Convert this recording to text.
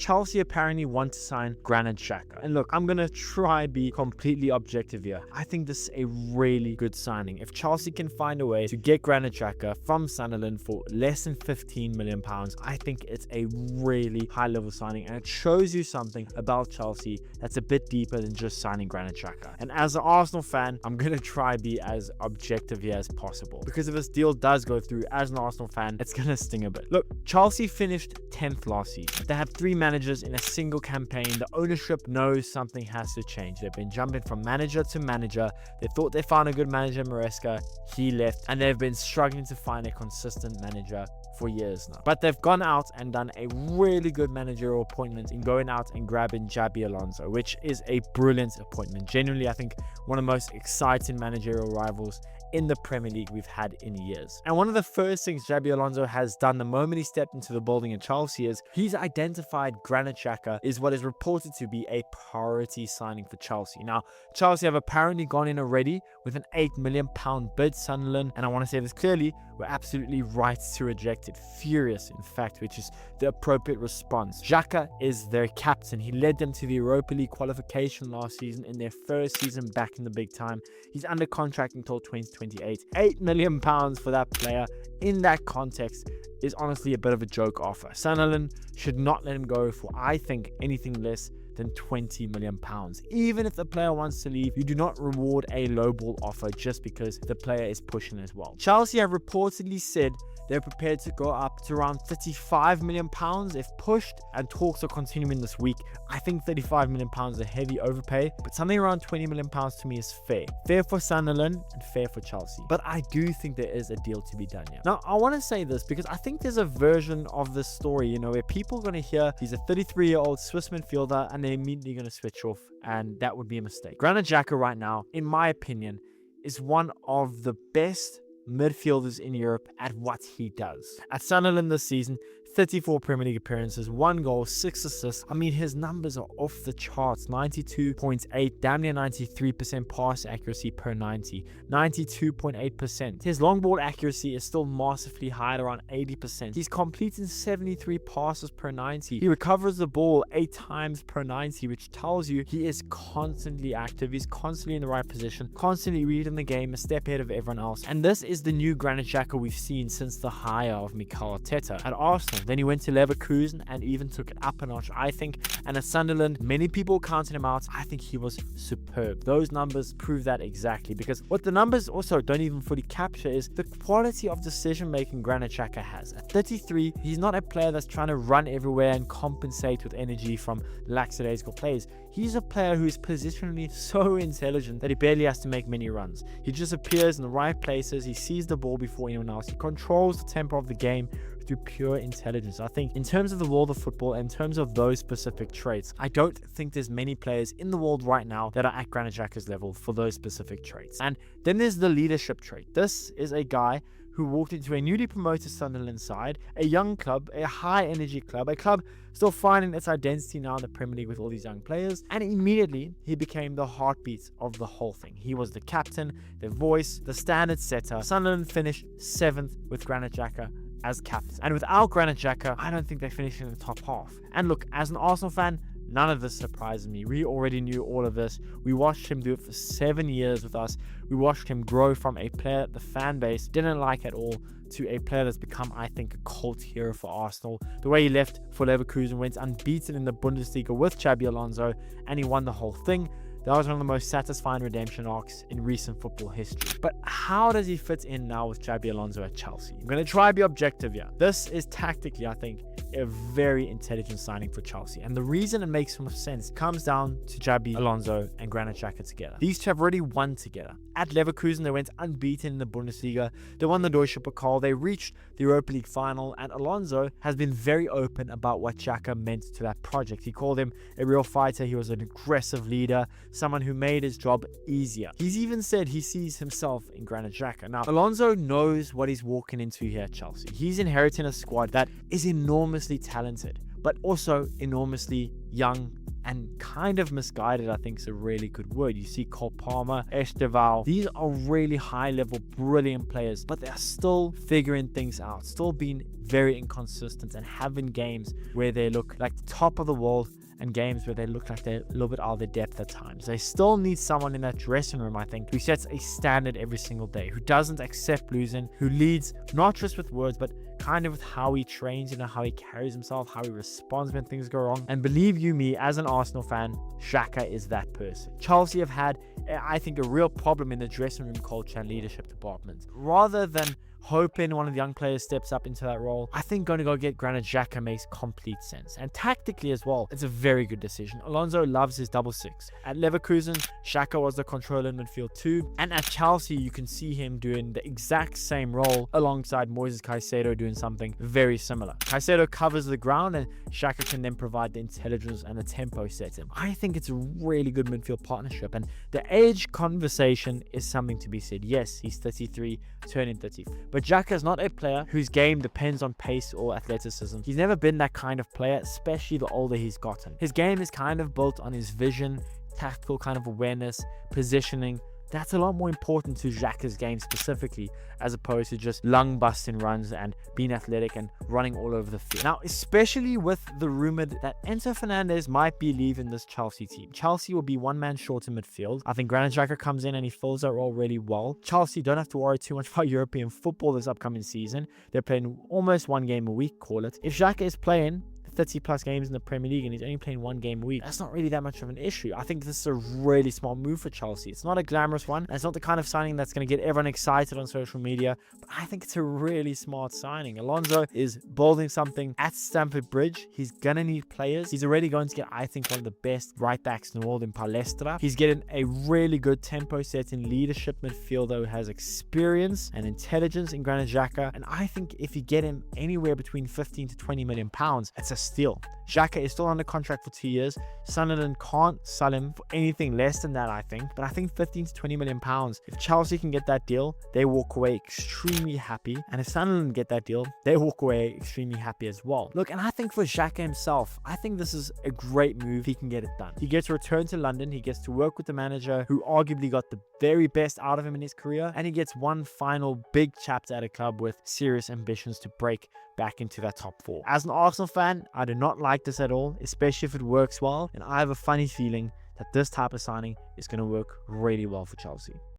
Chelsea apparently want to sign Granit Xhaka. And look, I'm going to try be completely objective here. I think this is a really good signing. If Chelsea can find a way to get Granit Xhaka from Sunderland for less than £15 million, I think it's a really high-level signing, and it shows you something about Chelsea that's a bit deeper than just signing Granit Xhaka. And as an Arsenal fan, I'm going to try be as objective here as possible, because if this deal does go through, as an Arsenal fan, it's going to sting a bit. Look, Chelsea finished 10th last season. They had 3 managers in a single campaign. The ownership knows something has to change. They've been jumping from manager to manager. They thought they found a good manager, Maresca. He left, and they've been struggling to find a consistent manager for years now. But they've gone out and done a really good managerial appointment in going out and grabbing Xabi Alonso, which is a brilliant appointment. Genuinely, I think one of the most exciting managerial rivals in the Premier League we've had in years. And one of the first things Xabi Alonso has done the moment he stepped into the building at Chelsea is he's identified Granit Xhaka is what is reported to be a priority signing for Chelsea. Now, Chelsea have apparently gone in already with an £8 million bid. Sunderland, and I want to say this clearly, were absolutely right to reject it. Furious, in fact, which is the appropriate response. Xhaka is their captain. He led them to the Europa League qualification last season in their first season back in the big time. He's under contract until 2028. £8 million for that player in that context is honestly a bit of a joke offer. Sunderland should not let him go for, I think, anything less than £20 million. Even if the player wants to leave, you do not reward a lowball offer just because the player is pushing as well. Chelsea have reportedly said they're prepared to go up to around £35 million if pushed, and talks are continuing this week. I think £35 million is a heavy overpay, but something around £20 million to me is fair. Fair for Sunderland and fair for Chelsea. But I do think there is a deal to be done here. Now, I want to say this because I think there's a version of this story, where people are going to hear he's a 33-year-old Swiss midfielder and they're immediately going to switch off, and that would be a mistake. Granit Xhaka right now, in my opinion, is one of the best midfielders in Europe at what he does. At Sunderland this season, 34 Premier League appearances, 1 goal, 6 assists. I mean, his numbers are off the charts. 92.8, damn near 93% pass accuracy per 90. 92.8%. His long ball accuracy is still massively high at around 80%. He's completing 73 passes per 90. He recovers the ball 8 times per 90, which tells you he is constantly active. He's constantly in the right position, constantly reading the game, a step ahead of everyone else. And this is the new Granit Xhaka we've seen since the hire of Mikel Arteta at Arsenal. Then he went to Leverkusen and even took it up a notch, I think. And at Sunderland, many people counted him out. I think he was superb. Those numbers prove that exactly, because what the numbers also don't even fully capture is the quality of decision-making Granit Xhaka has. At 33, he's not a player that's trying to run everywhere and compensate with energy from lackadaisical plays. He's a player who is positionally so intelligent that he barely has to make many runs. He just appears in the right places. He sees the ball before anyone else. He controls the tempo of the game through pure intelligence. I think in terms of the world of football, in terms of those specific traits, I don't think there's many players in the world right now that are at Granit Xhaka's level for those specific traits. And then there's the leadership trait. This is a guy who walked into a newly promoted Sunderland side, a young club, a high energy club, a club still finding its identity now in the Premier League with all these young players, and immediately he became the heartbeat of the whole thing. He was the captain, the voice, the standard setter. Sunderland finished 7th with Granit Xhaka as captain. And without Granit Xhaka, I don't think they finished in the top half. And look, as an Arsenal fan, none of this surprises me. We already knew all of this. We watched him do it for 7 years with us. We watched him grow from a player the fan base didn't like at all to a player that's become, I think, a cult hero for Arsenal. The way he left for Leverkusen, went unbeaten in the Bundesliga with Xabi Alonso, and he won the whole thing. That was one of the most satisfying redemption arcs in recent football history. But how does he fit in now with Xabi Alonso at Chelsea? I'm going to try to be objective here. This is tactically, I think, a very intelligent signing for Chelsea. And the reason it makes so much sense comes down to Xabi Alonso and Granit Xhaka together. These two have already won together. At Leverkusen, they went unbeaten in the Bundesliga. They won the Deutsche Pokal. They reached the Europa League final. And Alonso has been very open about what Xhaka meant to that project. He called him a real fighter. He was an aggressive leader, someone who made his job easier. He's even said he sees himself in Granit Xhaka. Now, Alonso knows what he's walking into here at Chelsea. He's inheriting a squad that is enormously talented, but also enormously young and kind of misguided, I think is a really good word. You see Cole Palmer, Esteval, these are really high level, brilliant players, but they're still figuring things out, still being very inconsistent and having games where they look like the top of the world and games where they look like they're a little bit out of their depth at times. They still need someone in that dressing room, I think, who sets a standard every single day, who doesn't accept losing, who leads not just with words, but kind of with how he trains, how he carries himself, how he responds when things go wrong. And believe you me, as an Arsenal fan, Xhaka is that person. Chelsea have had, I think, a real problem in the dressing room culture and leadership department. Rather than hoping one of the young players steps up into that role, I think going to go get Granit Xhaka makes complete sense. And tactically as well, it's a very good decision. Alonso loves his double six. At Leverkusen, Xhaka was the controller in midfield too. And at Chelsea, you can see him doing the exact same role alongside Moises Caicedo doing something very similar. Caicedo covers the ground and Xhaka can then provide the intelligence and the tempo set him. I think it's a really good midfield partnership, and the age conversation is something to be said. Yes, he's 33, turning 30. But Xhaka is not a player whose game depends on pace or athleticism. He's never been that kind of player, especially the older he's gotten. His game is kind of built on his vision, tactical kind of awareness, positioning. That's a lot more important to Xhaka's game specifically, as opposed to just lung busting runs and being athletic and running all over the field. Now, especially with the rumored that Enzo Fernandez might be leaving this Chelsea team. Chelsea will be one man short in midfield. I think Granit Xhaka comes in and he fills that role really well. Chelsea don't have to worry too much about European football this upcoming season. They're playing almost one game a week, call it. If Xhaka is playing 30 plus games in the Premier League and he's only playing one game a week, that's not really that much of an issue. I think this is a really smart move for Chelsea. It's not a glamorous one. It's not the kind of signing that's going to get everyone excited on social media, but I think it's a really smart signing. Alonso is building something at Stamford Bridge. He's going to need players. He's already going to get, I think, one of the best right backs in the world in Palestra. He's getting a really good tempo setting leadership midfielder who has experience and intelligence in Granit Xhaka. And I think if you get him anywhere between 15 to 20 million pounds, it's a steal. Xhaka is still under contract for 2 years. Sunderland can't sell him for anything less than that, I think. But I think 15 to 20 million pounds, if Chelsea can get that deal, they walk away extremely happy. And if Sunderland get that deal, they walk away extremely happy as well. Look, and I think for Xhaka himself, I think this is a great move. He can get it done. He gets to return to London. He gets to work with the manager who arguably got the very best out of him in his career. And he gets one final big chapter at a club with serious ambitions to break back into that top four. As an Arsenal fan, I do not like this at all, especially if it works well. And I have a funny feeling that this type of signing is going to work really well for Chelsea.